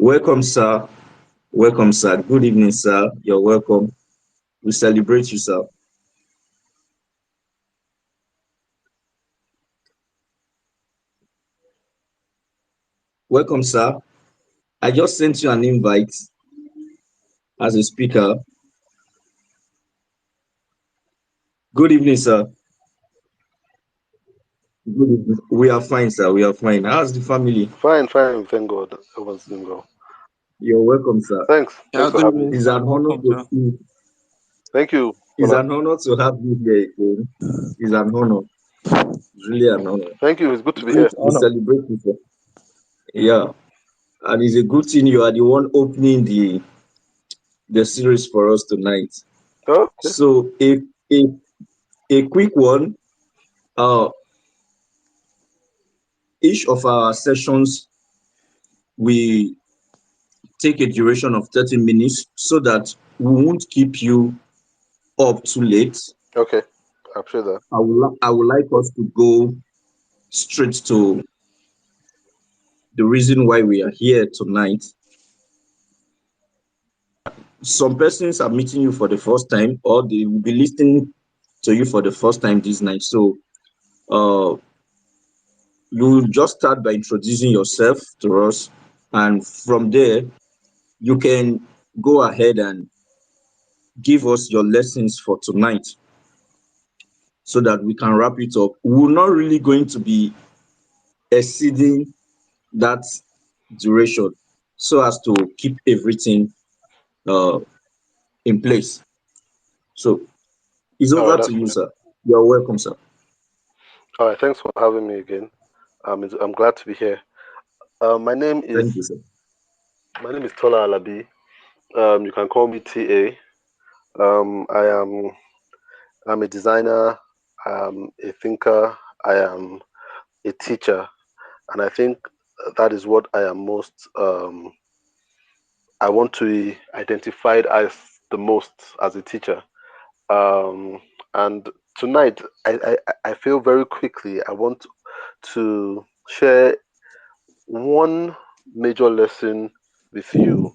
Welcome, sir. Welcome, sir. Good evening, sir. You're welcome. We celebrate you, sir. Welcome, sir. I just sent you an invite as a speaker. Good evening, sir. Good evening. We are fine, sir. We are fine. How's the family? Fine, fine, thank God. Everyone's doing well. You're welcome, sir. Thanks Yeah, for good having me. evening, It's sir. an honor Welcome, sir. Thank you, it's Bola. an honor to have you here again. It's an honor. It's really an honor. Thank you. It's good to be Great here. We honor. celebrate you, sir. Yeah. And it's a good thing you are the one opening the series for us tonight. Okay. So a, a quick one. Uh, each of our sessions we take a duration of 30 minutes so that we won't keep you up too late. Okay. I appreciate that. I would like us to go straight to the reason why we are here tonight. Some persons are meeting you for the first time, or they will be listening to you for the first time this night. So uh, you just start by introducing yourself to us, and from there you can go ahead and give us your lessons for tonight so that we can wrap it up. We're not really going to be exceeding that duration so as to keep everything uh, in place. So it's All right, over to that's you, fine. sir. You're welcome, sir. All right, thanks for having me again. I'm glad to be here. My name is Thank you, sir. Tola Alabi. You can call me TA. I'm a designer. I'm a thinker. I am a teacher, and I think that is what I am most. I want to be identified as the most as a teacher. Um, and tonight, I feel very quickly, I want to share one major lesson with you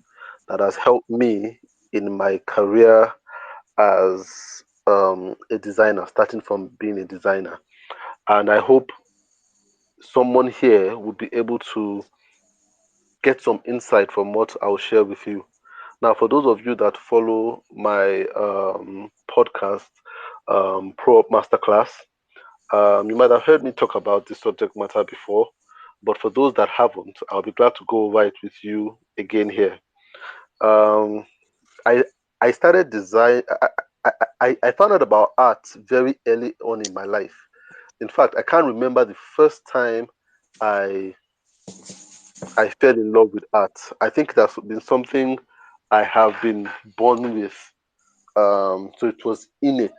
that has helped me in my career as a designer, starting from being a designer. And I hope someone here would be able to get some insight from what I'll share with you. Now, for those of you that follow my podcast, ProUp Masterclass, you might have heard me talk about this subject matter before, but for those that haven't, I'll be glad to go over it with you again here. Um, I I started design. I found out about art very early on in my life. In fact, I can't remember the first time I I fell in love with art. I think that's been something I have been born with. So it was innate.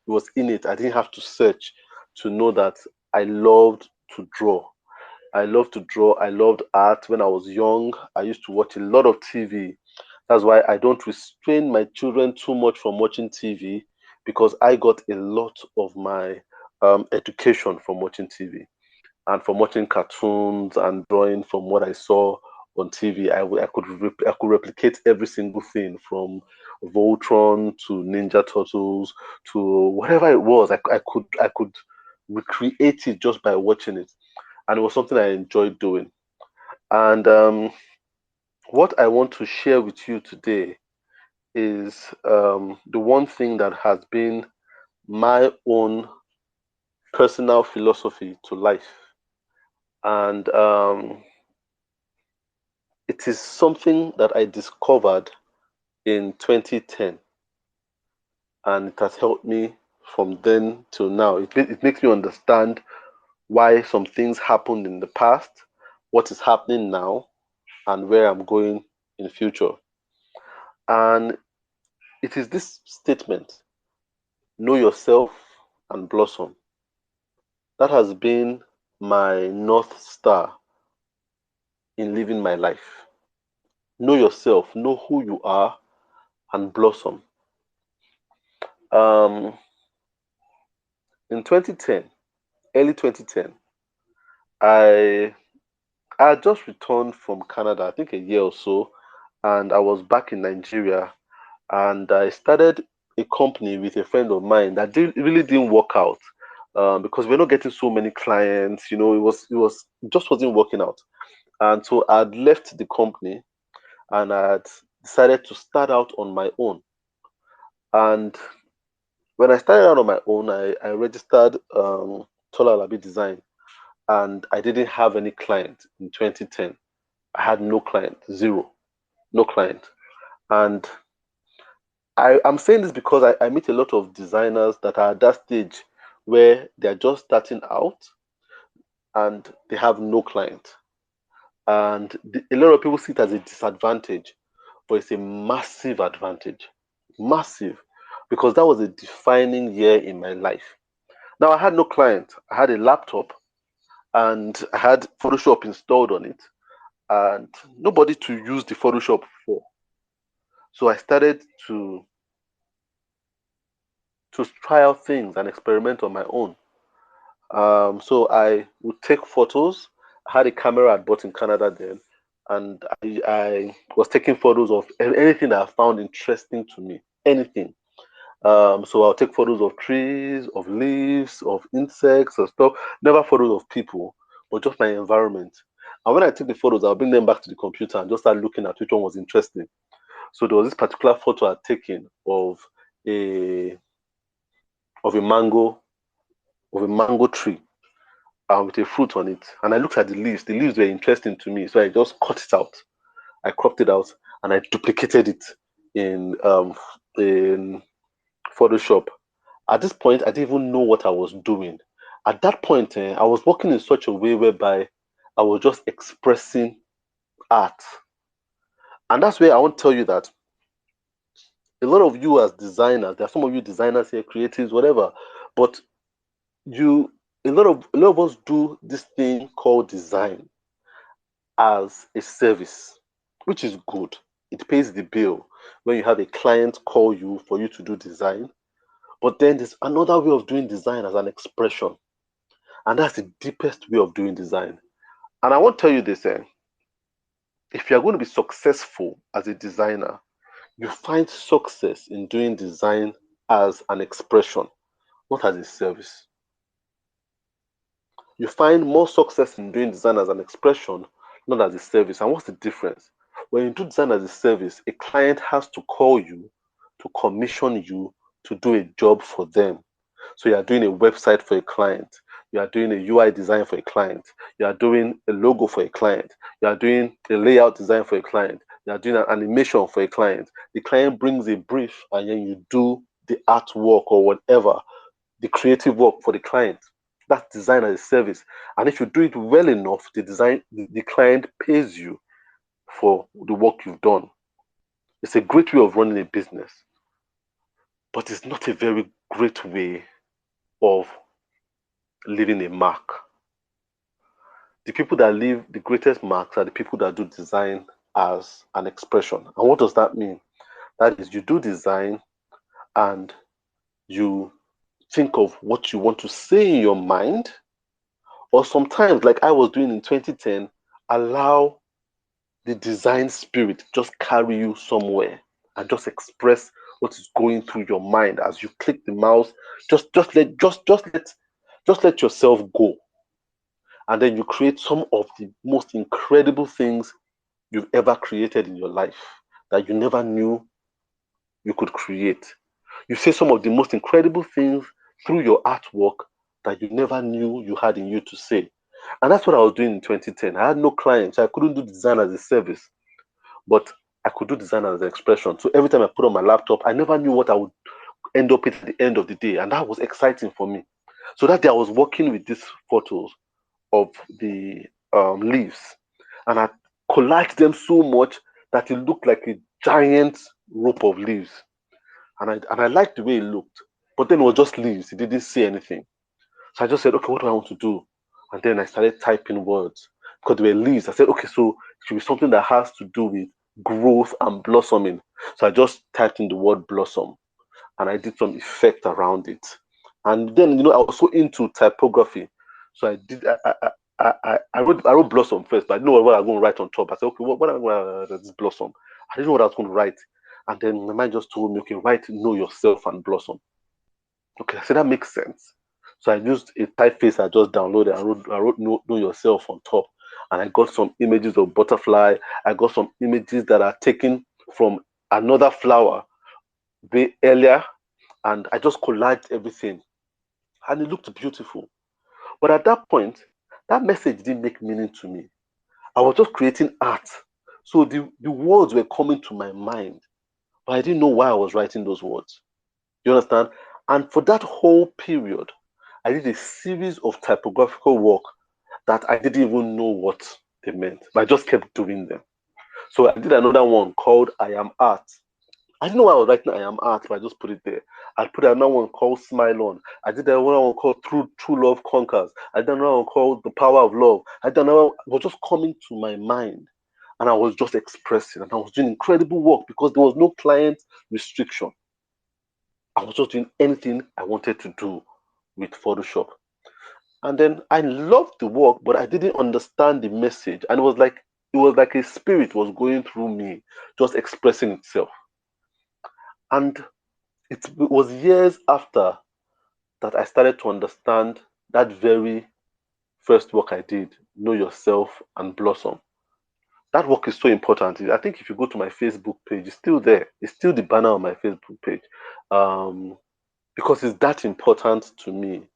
It was innate. I didn't have to search to know that I loved to draw. I loved to draw. I loved art when I was young. I used to watch a lot of TV. That's why I don't restrain my children too much from watching TV because I got a lot of my education from watching TV and from watching cartoons and drawing from what I saw on TV. I could replicate every single thing from Voltron to Ninja Turtles to whatever it was. I could recreate it just by watching it, and it was something I enjoyed doing. And what I want to share with you today is the one thing that has been my own personal philosophy to life, and it is something that I discovered in 2010, and it has helped me from then till now. It makes me understand why some things happened in the past, what is happening now, and where I'm going in the future. And it is this statement: know yourself and blossom. That has been my North Star in living my life. Know yourself, know who you are, and blossom. Um, in 2010, early 2010, I I had just returned from Canada, I think a year or so, and I was back in Nigeria, and I started a company with a friend of mine that really didn't work out, because we're not getting so many clients. It just wasn't working out, and so I'd left the company and I had decided to start out on my own. And when I started out on my own, I registered Tola Labi Design, and I didn't have any client in 2010. I had no client, zero, no client. And I'm saying this because I meet a lot of designers that are at that stage where they're just starting out and they have no client. And a lot of people see it as a disadvantage, but it's a massive advantage. Massive. Because that was a defining year in my life. Now, I had no client. I had a laptop and I had Photoshop installed on it and nobody to use the Photoshop for. So I started to try out things and experiment on my own. So I would take photos. I had a camera I bought in Canada then, and I was taking photos of anything that I found interesting to me. Anything. So I'll take photos of trees, of leaves, of insects, and stuff. Never photos of people, but just my environment. And when I take the photos, I'll bring them back to the computer and just start looking at which one was interesting. So there was this particular photo I'd taken a of a mango of a mango tree with a fruit on it. And I looked at the leaves. The leaves were interesting to me, so I just cut it out. I cropped it out and I duplicated it in Photoshop. At this point, I didn't even know what I was doing. At that point, I was working in such a way whereby I was just expressing art. And that's where I want to tell you that a lot of you as designers, there are some of you designers here, creatives, whatever, but you a lot of us do this thing called design as a service, which is good. It pays the bill when you have a client call you for you to do design. But then there's another way of doing design as an expression, and that's the deepest way of doing design. And I want to tell you this: if you're going to be successful as a designer, you find success in doing design as an expression, not as a service. You find more success in doing design as an expression, not as a service. And what's the difference? When you do design as a service, a client has to call you to commission you to do a job for them. So you are doing a website for a client, you are doing a UI design for a client, you are doing a logo for a client, you are doing a layout design for a client, you are doing an animation for a client. The client brings a brief and then you do the artwork or whatever, the creative work for the client. That's design as a service. And if you do it well enough, the client pays you for the work you've done. It's a great way of running a business, but it's not a very great way of leaving a mark. The people that leave the greatest marks are the people that do design as an expression. And what does that mean? That is, you do design and you think of what you want to say in your mind, or sometimes, like I was doing in 2010, allow the design spirit just carry you somewhere and just express what is going through your mind as you click the mouse. Just let yourself go, and then you create some of the most incredible things you've ever created in your life that you never knew you could create. You say some of the most incredible things through your artwork that you never knew you had in you to say. And that's what I was doing in 2010. I had no clients. I couldn't do design as a service, but I could do design as an expression. So every time I put on my laptop, I never knew what I would end up at the end of the day. And that was exciting for me. So that day I was working with these photos of the leaves, and I collaged them so much that it looked like a giant rope of leaves. And I liked the way it looked. But then it was just leaves. It didn't say anything. So I just said, okay, what do I want to do? And then I started typing words because they were leaves. I said, okay, so it should be something that has to do with growth and blossoming. So I just typed in the word blossom and I did some effect around it. And then, I was so into typography. So I wrote Blossom first, but I didn't know what I was going to write on top. I said, okay, what am I going to write this Blossom? I didn't know what I was going to write. And then my mind just told me, okay, write Know Yourself and Blossom. Okay, I said that makes sense. So I used a typeface I just downloaded. I wrote know Yourself on top. And I got some images of butterfly. I got some images that are taken from another flower way earlier. And I just collaged everything. And it looked beautiful. But at that point, that message didn't make meaning to me. I was just creating art. So the words were coming to my mind, but I didn't know why I was writing those words. You understand? And for that whole period, I did a series of typographical work that I didn't even know what they meant, but I just kept doing them. So I did another one called I Am Art. I didn't know why I was writing I Am Art, but I just put it there. I put another one called Smile On. I did another one called True Love Conquers. I did another one called The Power of Love. I did another one, it was just coming to my mind. And I was just expressing, and I was doing incredible work because there was no client restriction. I was just doing anything I wanted to do with Photoshop. And then I loved the work, but I didn't understand the message. And it was like a spirit was going through me, just expressing itself. And it was years after that I started to understand that very first work I did, Know Yourself and Blossom. That work is so important. I think if you go to my Facebook page, it's still there. It's still the banner on my Facebook page, um, because it's that important to me.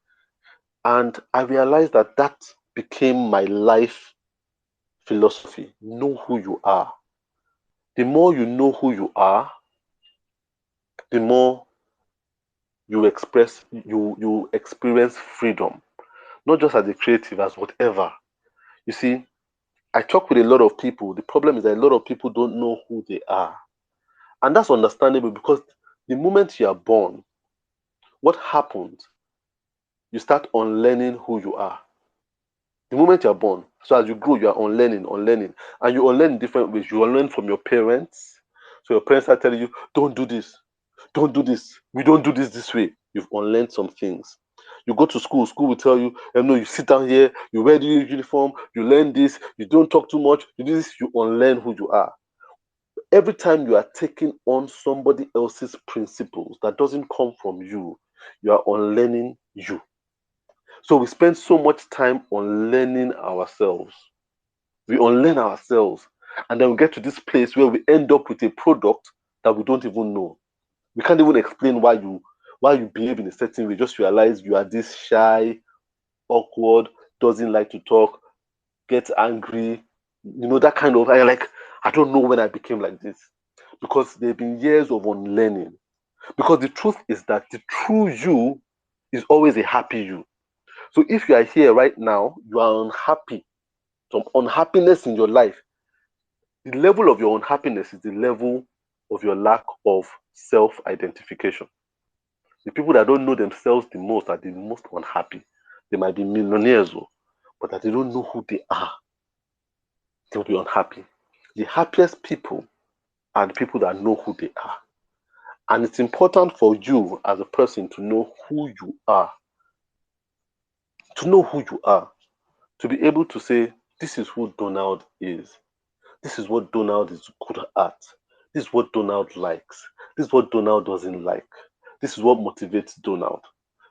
And I realized that that became my life philosophy. Know who you are. The more you know who you are, the more you experience freedom, not just as a creative, as whatever. You see, I talk with a lot of people. The problem is that a lot of people don't know who they are. And that's understandable because the moment you are born, what happens? You start unlearning who you are. The moment you are born, so as you grow, you are unlearning. And you unlearn in different ways. You unlearn from your parents. So your parents are telling you, don't do this, don't do this. We don't do this way. You've unlearned some things. You go to school will tell you, no, you sit down here, you wear the uniform, you learn this, you don't talk too much, you do this, you unlearn who you are. Every time you are taking on somebody else's principles that doesn't come from you are unlearning you. So we spend so much time unlearning ourselves. We unlearn ourselves. And then we get to this place where we end up with a product that we don't even know. We can't even explain why you behave in a certain way. Just realize you are this shy, awkward, doesn't like to talk, gets angry, that kind of. I like. I don't know when I became like this because there have been years of unlearning. Because the truth is that the true you is always a happy you. So if you are here right now, you are unhappy, some unhappiness in your life. The level of your unhappiness is the level of your lack of self-identification. The people that don't know themselves the most are the most unhappy. They might be millionaires, but that they don't know who they are, they'll be unhappy. The happiest people are the people that know who they are. And it's important for you as a person to know who you are. To know who you are. To be able to say, this is who Donald is. This is what Donald is good at. This is what Donald likes. This is what Donald doesn't like. This is what motivates Donald.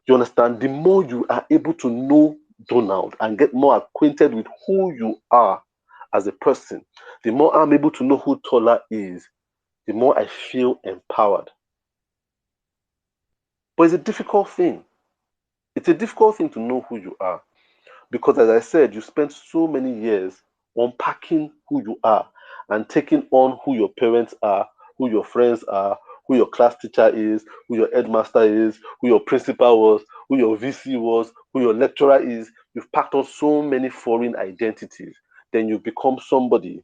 You understand? The more you are able to know Donald and get more acquainted with who you are as a person, the more I'm able to know who Tola is, the more I feel empowered. But it's a difficult thing. It's a difficult thing to know who you are. Because as I said, you spent so many years unpacking who you are and taking on who your parents are, who your friends are, who your class teacher is, who your headmaster is, who your principal was, who your VC was, who your lecturer is. You've packed on so many foreign identities. Then you become somebody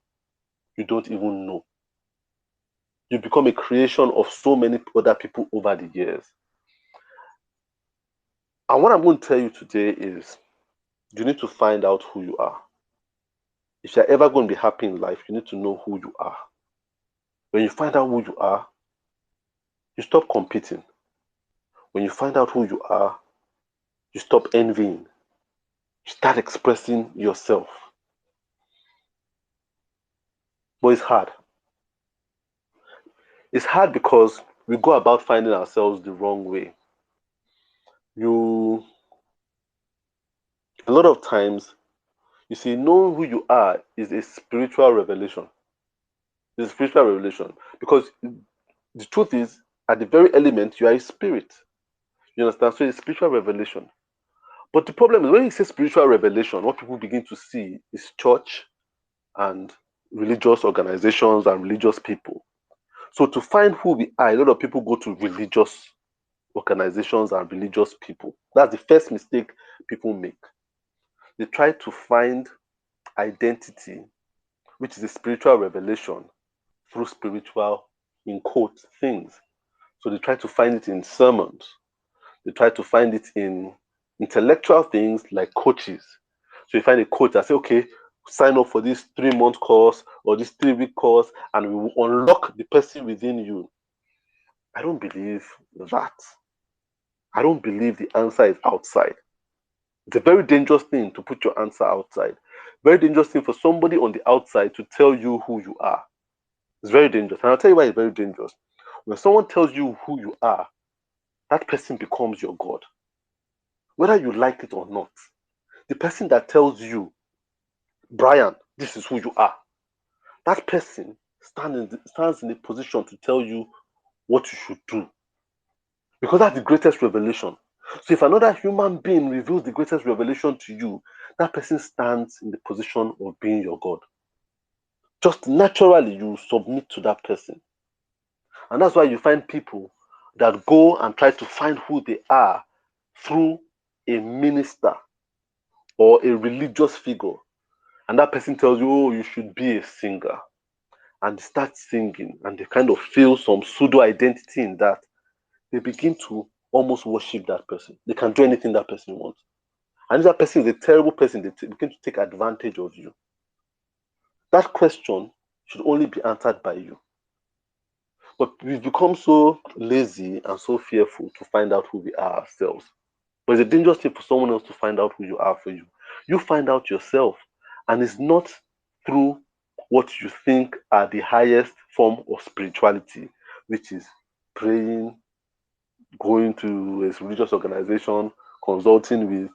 you don't even know. You become a creation of so many other people over the years. And what I'm going to tell you today is you need to find out who you are. If you're ever going to be happy in life, you need to know who you are. When you find out who you are, you stop competing. When you find out who you are, you stop envying. Start expressing yourself. But it's hard. It's hard because we go about finding ourselves the wrong way. You, a lot of times, you see, knowing who you are is a spiritual revelation. It's a spiritual revelation because the truth is, at the very element, you are a spirit. You understand? So it's a spiritual revelation. But the problem is when you say spiritual revelation, what people begin to see is church and religious organizations and religious people. So to find who we are, a lot of people go to religious organizations and religious people. That's the first mistake people make. They try to find identity, which is a spiritual revelation, through spiritual, in quotes, things. So they try to find it in sermons. They try to find it in intellectual things like coaches. So you find a coach that say, okay, sign up for this 3-month course or this 3-week course, and we will unlock the person within you. I don't believe that. I don't believe the answer is outside. It's a very dangerous thing to put your answer outside. Very dangerous thing for somebody on the outside to tell you who you are. It's very dangerous. And I'll tell you why it's very dangerous. When someone tells you who you are, that person becomes your God. Whether you like it or not. The person that tells you, Brian, this is who you are, that person stands in a position to tell you what you should do. Because that's the greatest revelation. So if another human being reveals the greatest revelation to you, that person stands in the position of being your God. Just naturally, you submit to that person. And that's why you find people that go and try to find who they are through a minister or a religious figure. And that person tells you, oh, you should be a singer. And they start singing and they kind of feel some pseudo identity in that. They begin to almost worship that person. They can do anything that person wants. And if that person is a terrible person, they begin to take advantage of you. That question should only be answered by you. But we've become so lazy and so fearful to find out who we are ourselves. But it's a dangerous thing for someone else to find out who you are for you. You find out yourself, and it's not through what you think are the highest form of spirituality, which is praying, going to a religious organization, consulting with.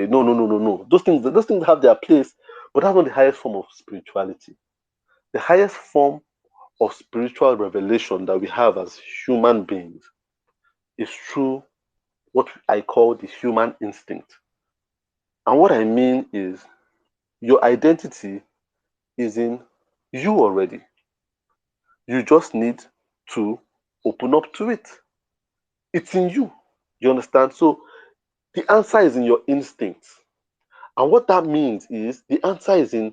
No. Those things have their place, but that's not the highest form of spirituality. The highest form of spiritual revelation that we have as human beings is through what I call the human instinct. And what I mean is your identity is in you already. You just need to open up to it. It's in you. You understand? So the answer is in your instincts. And what that means is the answer is in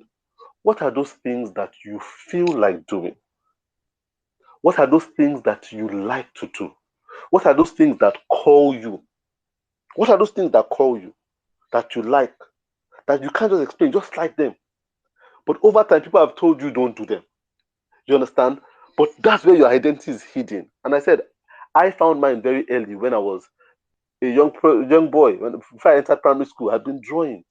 what are those things that you feel like doing? What are those things that you like to do? What are those things that call you? What are those things that call you, that you like, that you can't just explain, just like them? But over time, people have told you don't do them. You understand? But that's where your identity is hidden. And I said, I found mine very early when I was a young boy. Before I entered primary school, I'd been drawing.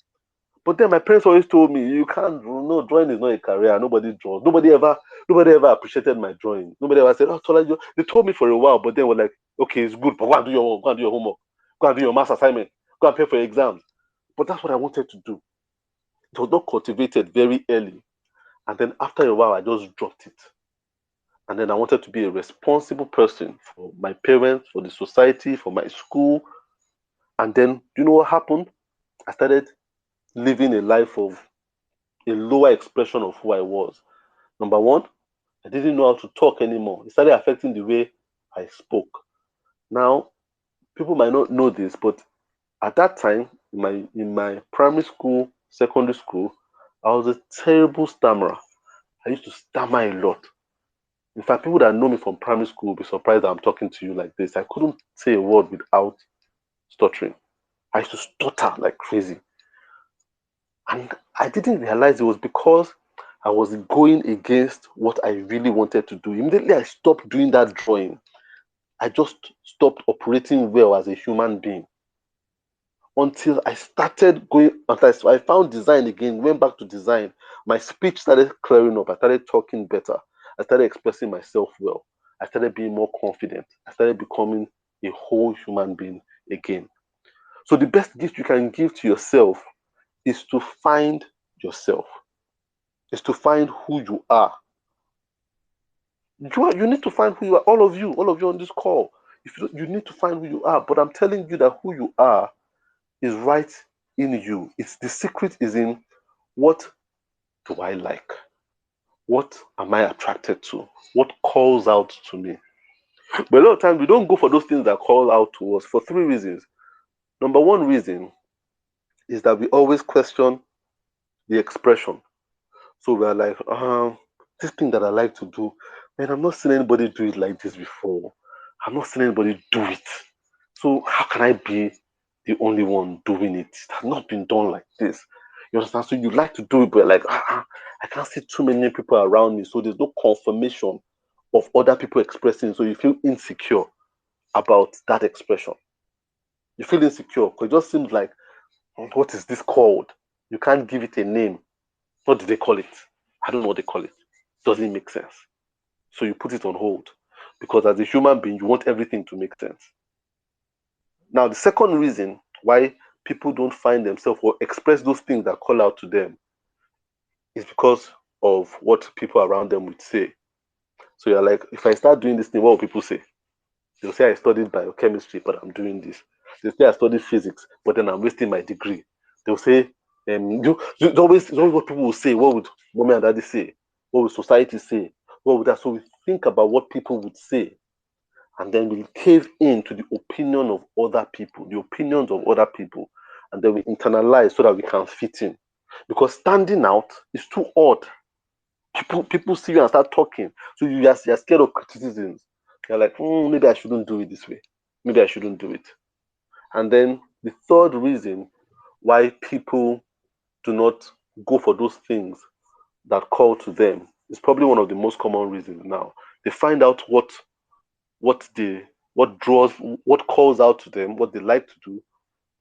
But then my parents always told me, you can't draw. No, drawing is not a career. Nobody draws. Nobody ever appreciated my drawing. Nobody ever said, oh, Tola, they told me for a while, but then were like, okay, it's good, but go and do your work, go and do your homework, go and do your math assignment, go and pay for your exams. But that's what I wanted to do. It was not cultivated very early. And then after a while, I just dropped it. And then I wanted to be a responsible person for my parents, for the society, for my school. And then, do you know what happened? I started living a life of a lower expression of who I was. Number one, I didn't know how to talk anymore. It started affecting the way I spoke. Now, people might not know this, but at that time, in my primary school, secondary school, I was a terrible stammerer. I used to stammer a lot. In fact, people that know me from primary school will be surprised that I'm talking to you like this. I couldn't say a word without stuttering. I used to stutter like crazy. And I didn't realize it was because I was going against what I really wanted to do. Immediately I stopped doing that drawing. I just stopped operating well as a human being. until I started going, until I found design again, went back to design. My speech started clearing up. I started talking better. I started expressing myself well. I started being more confident. I started becoming a whole human being again. So the best gift you can give to yourself is to find yourself, is to find who you are. You need to find who you are. All of you on this call. If you need to find who you are. But I'm telling you that who you are is right in you. It's the secret is in what do I like? What am I attracted to? What calls out to me? But a lot of times we don't go for those things that call out to us for three reasons. Number one reason is that we always question the expression. So we're like, this thing that I like to do, man, I'm not seeing anybody do it like this before. I'm not seeing anybody do it. So how can I be the only one doing it? It has not been done like this. You understand? So you like to do it, but like, I can't see too many people around me. So there's no confirmation of other people expressing. So you feel insecure about that expression. You feel insecure because it just seems like, what is this called? You can't give it a name. What do they call it? I don't know what they call it. Doesn't make sense. So you put it on hold because as a human being, you want everything to make sense. Now, the second reason why people don't find themselves or express those things that call out to them is because of what people around them would say. So you're like, if I start doing this thing, what will people say? They'll say I studied biochemistry, but I'm doing this. They'll say I studied physics, but then I'm wasting my degree. They'll say, it's always what people will say. What would mommy and daddy say? What would society say? What would that? So we think about what people would say, and then we cave into the opinion of other people, the opinions of other people, and then we internalize so that we can fit in. Because standing out is too odd. People see you and start talking, so you're scared of criticisms. You're like, maybe I shouldn't do it this way. Maybe I shouldn't do it. And then the third reason why people do not go for those things that call to them is probably one of the most common reasons now. They find out what draws, what calls out to them, what they like to do,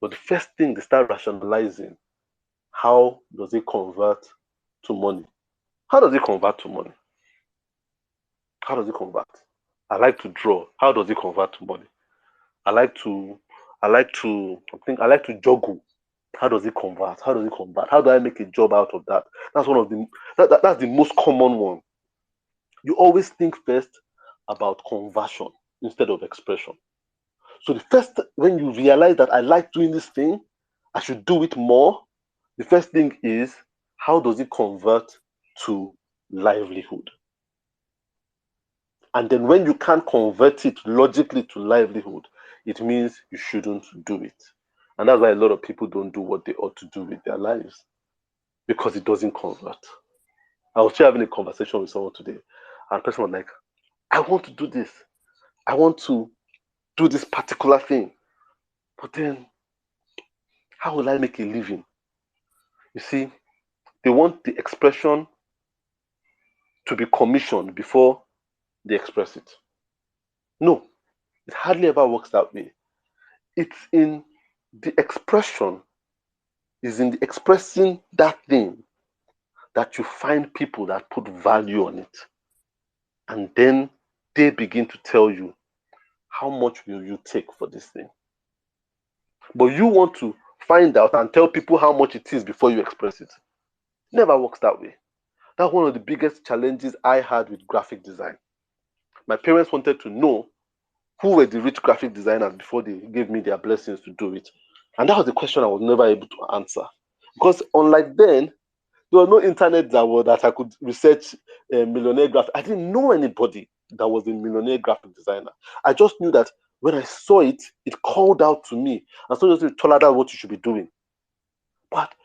but the first thing they start rationalizing, how does it convert to money? How does it convert to money? How does it convert? I like to draw. How does it convert to money? I like to I like to juggle. How does it convert? How does it convert? How do I make a job out of that? That's one of the that's the most common one. You always think first about conversion instead of expression. So the first when you realize that I like doing this thing, I should do it more. The first thing is how does it convert to livelihood? And then when you can't convert it logically to livelihood, it means you shouldn't do it. And that's why a lot of people don't do what they ought to do with their lives because it doesn't convert. I was having a conversation with someone today, and the person was like, I want to do this. I want to do this particular thing. But then, how will I make a living? You see, they want the expression to be commissioned before they express it. No, it hardly ever works that way. It's in the expression, is in the expressing that thing that you find people that put value on it. And then they begin to tell you, how much will you take for this thing? But you want to find out and tell people how much it is before you express it. Never works that way. That's one of the biggest challenges I had with graphic design. My parents wanted to know who were the rich graphic designers before they gave me their blessings to do it. And that was the question I was never able to answer. Because unlike then, there was no internet that I could research a millionaire graphic. I didn't know anybody that was a millionaire graphic designer. I just knew that when I saw it, it called out to me. And so just told her that's what you should be doing. But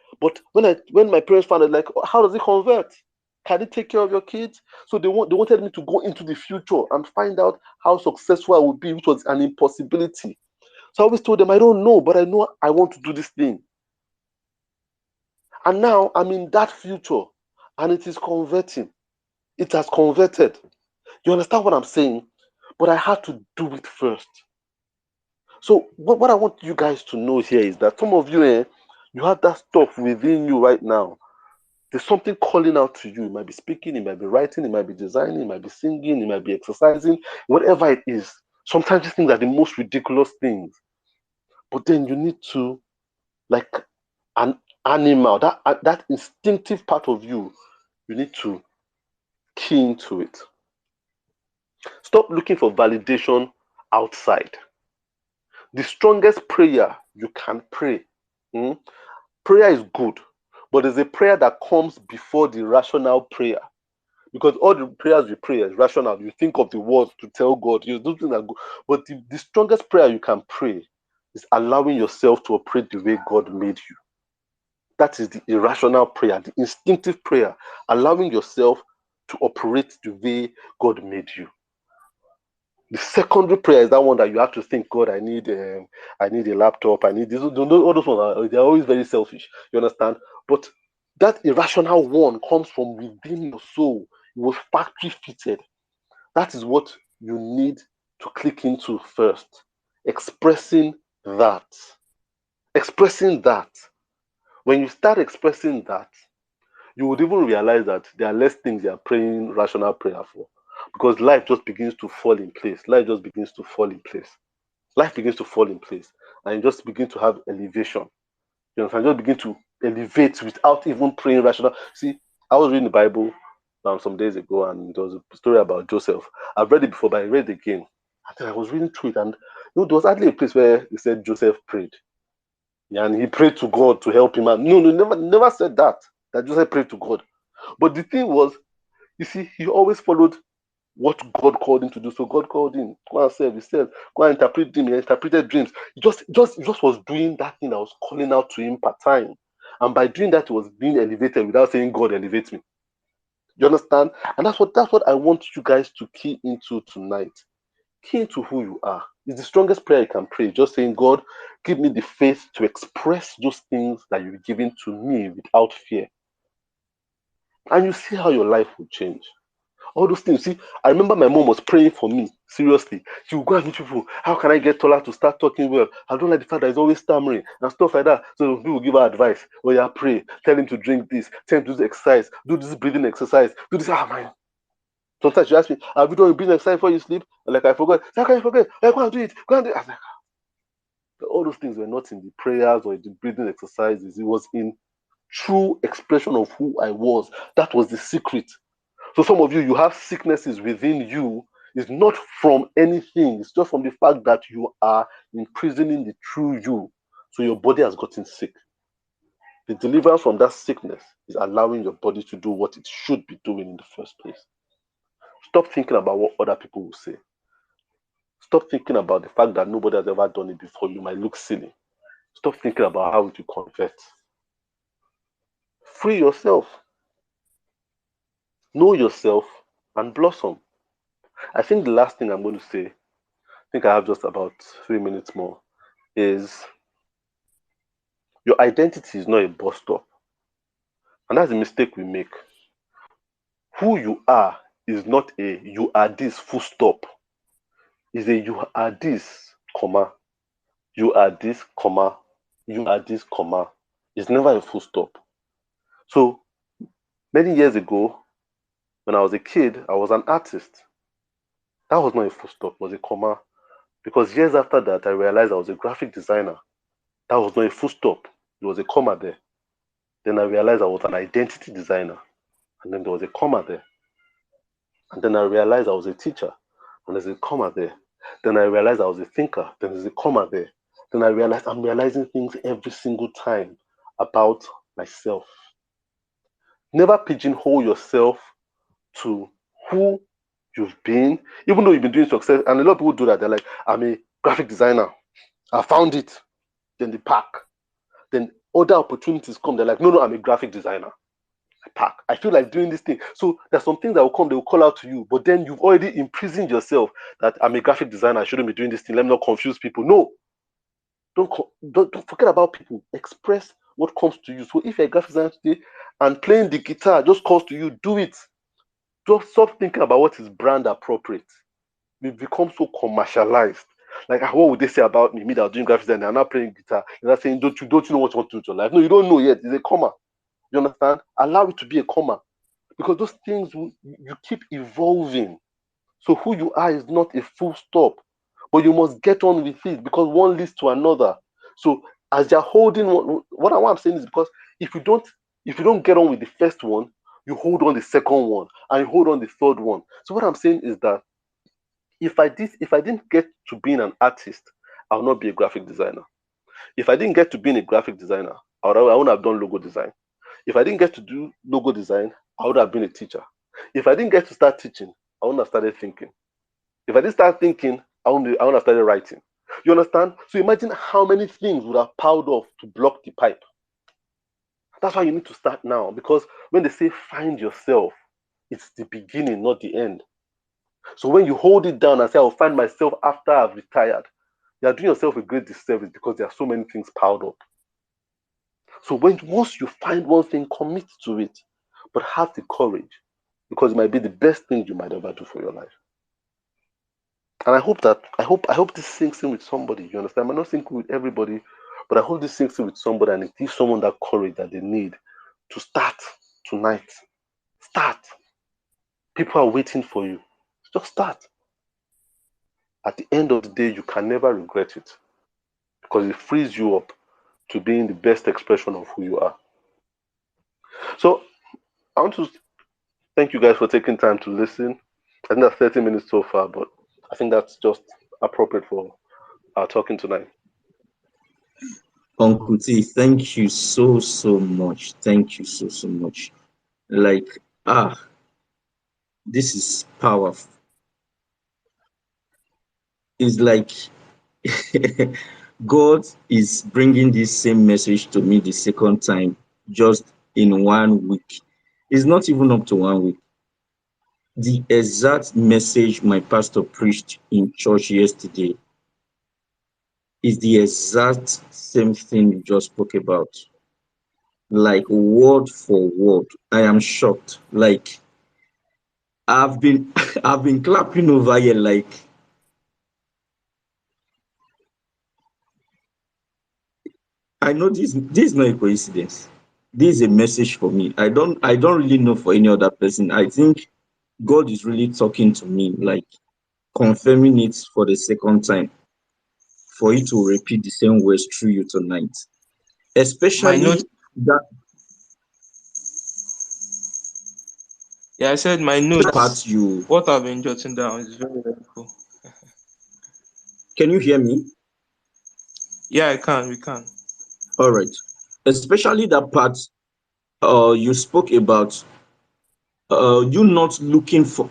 when my parents found it, like, how does it convert? Can it take care of your kids? So they wanted me to go into the future and find out how successful I would be, which was an impossibility. So I always told them, I don't know, but I know I want to do this thing. And now I'm in that future and it is converting. It has converted. You understand what I'm saying? But I had to do it first. So what I want you guys to know here is that some of you, you have that stuff within you right now. There's something calling out to you. It might be speaking, it might be writing, it might be designing, it might be singing, it might be exercising, whatever it is. Sometimes these things are the most ridiculous things. But then you need to, like an animal, that instinctive part of you, you need to key into it. Stop looking for validation outside. The strongest prayer you can pray. Prayer is good, but there's a prayer that comes before the rational prayer. Because all the prayers you pray is rational. You think of the words to tell God. You do things that good. But the strongest prayer you can pray is allowing yourself to operate the way God made you. That is the irrational prayer, the instinctive prayer, allowing yourself to operate the way God made you. The secondary prayer is that one that you have to think, God, I need a laptop, I need this. All those ones, they're always very selfish. You understand? But that irrational one comes from within your soul. It was factory fitted. That is what you need to click into first. Expressing that. Expressing that. When you start expressing that, you would even realize that there are less things you are praying rational prayer for. Because life just begins to fall in place. Life just begins to fall in place. Life begins to fall in place. And you just begin to have elevation. You understand? Just begin to elevate without even praying rational. See, I was reading the Bible some days ago, and there was a story about Joseph. I've read it before, but I read it again. And then I was reading through it, and there was hardly a place where it said Joseph prayed. Yeah, and he prayed to God to help him out. No, never said that Joseph prayed to God. But the thing was, you see, he always followed what God called him to do. So God called him, go and serve. He said, go and interpret dreams. He interpreted dreams. He just was doing that thing that was calling out to him part time. And by doing that, he was being elevated without saying, God, elevate me. You understand? And that's what I want you guys to key into tonight. Key into who you are. It's the strongest prayer you can pray. Just saying, God, give me the faith to express those things that you've given to me without fear. And you see how your life will change. All those things. See, I remember my mom was praying for me. Seriously. She would go and meet people. How can I get taller to start talking well? I don't like the fact that he's always stammering and stuff like that. So people give her advice. Oh yeah, pray. Tell him to drink this. Tell him to do this exercise. Do this breathing exercise. Do this. Ah, man. Sometimes she asks me, have you done a breathing exercise before you sleep? I'm like, I forgot. How can you forget? Like, go and do it. Go and do it. I'm like, all those things were not in the prayers or in the breathing exercises. It was in true expression of who I was. That was the secret. So some of you, you have sicknesses within you. It's not from anything. It's just from the fact that you are imprisoning the true you. So your body has gotten sick. The deliverance from that sickness is allowing your body to do what it should be doing in the first place. Stop thinking about what other people will say. Stop thinking about the fact that nobody has ever done it before. You might look silly. Stop thinking about how it will convert. Free yourself. Know yourself and blossom. I think the last thing I'm going to say, I think I have just about 3 minutes more, is your identity is not a bus stop. And that's a mistake we make. Who you are is not a you are this full stop. It's a you are this, comma. You are this, comma. You are this, comma. It's never a full stop. So many years ago, when I was a kid, I was an artist. That was not a full stop, it was a comma. Because years after that, I realized I was a graphic designer. That was not a full stop. There was a comma there. Then I realized I was an identity designer. And then there was a comma there. And then I realized I was a teacher. And there's a comma there. Then I realized I was a thinker. Then there's a comma there. Then I realized I'm realizing things every single time about myself. Never pigeonhole yourself to who you've been, even though you've been doing success. And a lot of people do that. They're like, I'm a graphic designer. I found it. Then they pack. Then other opportunities come. They're like, no, I'm a graphic designer. I pack. I feel like doing this thing. So there's some things that will come, they will call out to you. But then you've already imprisoned yourself that I'm a graphic designer. I shouldn't be doing this thing. Let me not confuse people. No. Don't forget about people. Express what comes to you. So if you're a graphic designer today and playing the guitar just comes to you, do it. Just stop thinking about what is brand appropriate. We've become so commercialized. Like, what would they say about me? Me that was doing graphics and I'm not playing guitar. They're not saying, don't you know what you want to do with your life? No, you don't know yet. It's a comma. You understand? Allow it to be a comma. Because those things, you keep evolving. So who you are is not a full stop. But you must get on with it because one leads to another. So as you're holding one, what I'm saying is because if you don't get on with the first one, you hold on the second one and you hold on the third one. So what I'm saying is that if I didn't get to being an artist, I would not be a graphic designer. If I didn't get to being a graphic designer, I wouldn't have done logo design. If I didn't get to do logo design, I would have been a teacher. If I didn't get to start teaching, I wouldn't have started thinking. If I didn't start thinking, I wouldn't have started writing. You understand? So imagine how many things would have piled up to block the pipe. That's why you need to start now. Because when they say find yourself, it's the beginning, not the end. So when you hold it down and say, I'll find myself after I've retired, you're doing yourself a great disservice because there are so many things piled up. So once you find one thing, commit to it, but have the courage because it might be the best thing you might ever do for your life. And I hope this sinks in with somebody. You understand? I might not sink with everybody, but I hope this sinks in with somebody and it gives someone that courage that they need to start tonight. Start. People are waiting for you. Just start. At the end of the day, you can never regret it because it frees you up to being the best expression of who you are. So I want to thank you guys for taking time to listen. I think that's 30 minutes so far, but I think that's just appropriate for our talking tonight. Uncle T, thank you so so much. Thank you so so much. Like this is powerful. It's like God is bringing this same message to me the second time, just in 1 week. It's not even up to 1 week. The exact message my pastor preached in church yesterday is the exact same thing you just spoke about. Like word for word. I am shocked. Like I've been I've been clapping over here like I know this is not a coincidence. This is a message for me. I don't really know for any other person. I think God is really talking to me, like confirming it for the second time, for you to repeat the same words through you tonight. My note, Especially that yeah, I said my part notes. you What I've been jotting down is very helpful. can you hear me? Yeah, I can. We can. All right. Especially that part you spoke about you not looking for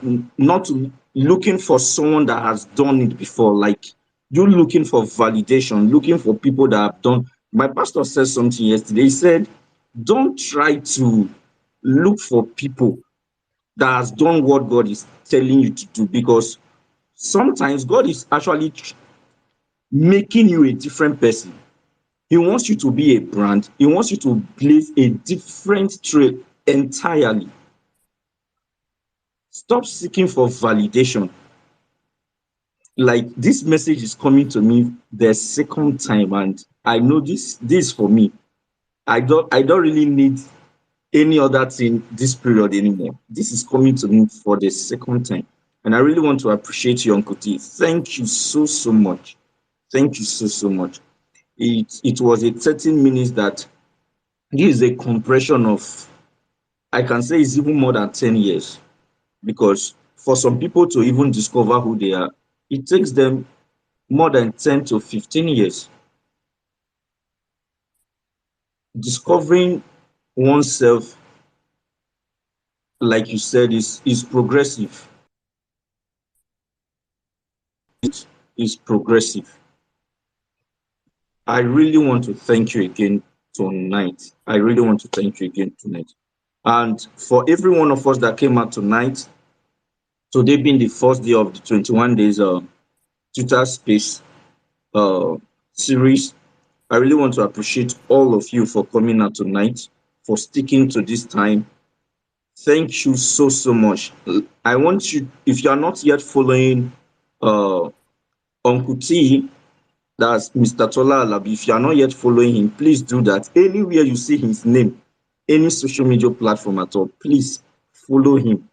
someone that has done it before, like you looking for validation, looking for people that have done. My pastor said something yesterday. He said don't try to look for people that has done what God is telling you to do, because sometimes God is actually making you a different person. He wants you to be a brand. He wants you to blaze a different trail entirely. Stop seeking for validation. Like this message is coming to me the second time, and I know this for me. I don't really need any other thing this period anymore. This is coming to me for the second time. And I really want to appreciate you, Uncle T. Thank you so so much. Thank you so so much. It was a 13 minutes that this is a compression of, I can say it's even more than 10 years, because for some people to even discover who they are, it takes them more than 10 to 15 years. Discovering oneself, like you said, is progressive. It is progressive. I really want to thank you again tonight. I really want to thank you again tonight. And for every one of us that came out tonight, today being the first day of the 21 days Twitter Space uh, series, I really want to appreciate all of you for coming out tonight, for sticking to this time. Thank you so so much. I want you, if you are not yet following uh, Uncle T That's Mr. Tola Alabi. If you are not yet following him, please do that. Anywhere you see his name, any social media platform at all, please follow him.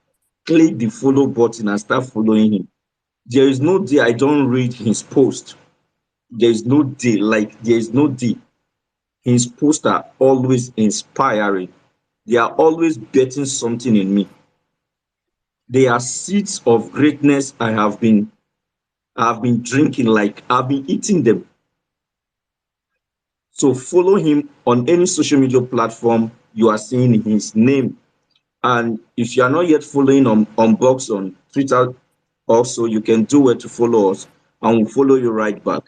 Click the follow button and start following him. There is no day I don't read his post. There is no day, like there is no day. His posts are always inspiring. They are always betting something in me. They are seeds of greatness I have been drinking, like I've been eating them. So follow him on any social media platform you are seeing his name. And if you are not yet following on Box on Twitter, also you can do it to follow us and we'll follow you right back.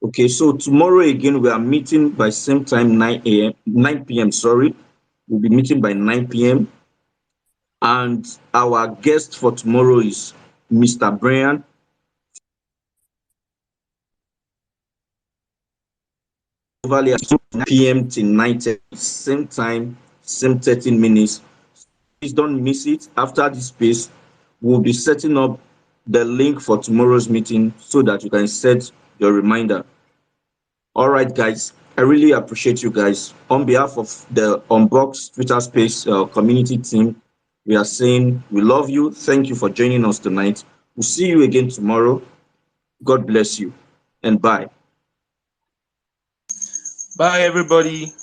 Okay, so tomorrow again we are meeting by same time 9 a.m. 9 p.m. Sorry, we'll be meeting by 9 p.m. And our guest for tomorrow is Mr. Brian. Overly at 9 p.m. till 9:30, same time, same 13 minutes. Please don't miss it. After this space, we'll be setting up the link for tomorrow's meeting so that you can set your reminder. All right, guys. I really appreciate you guys. On behalf of the Unbox Twitter Space community team, we are saying we love you. Thank you for joining us tonight. We'll see you again tomorrow. God bless you and bye. Bye, everybody.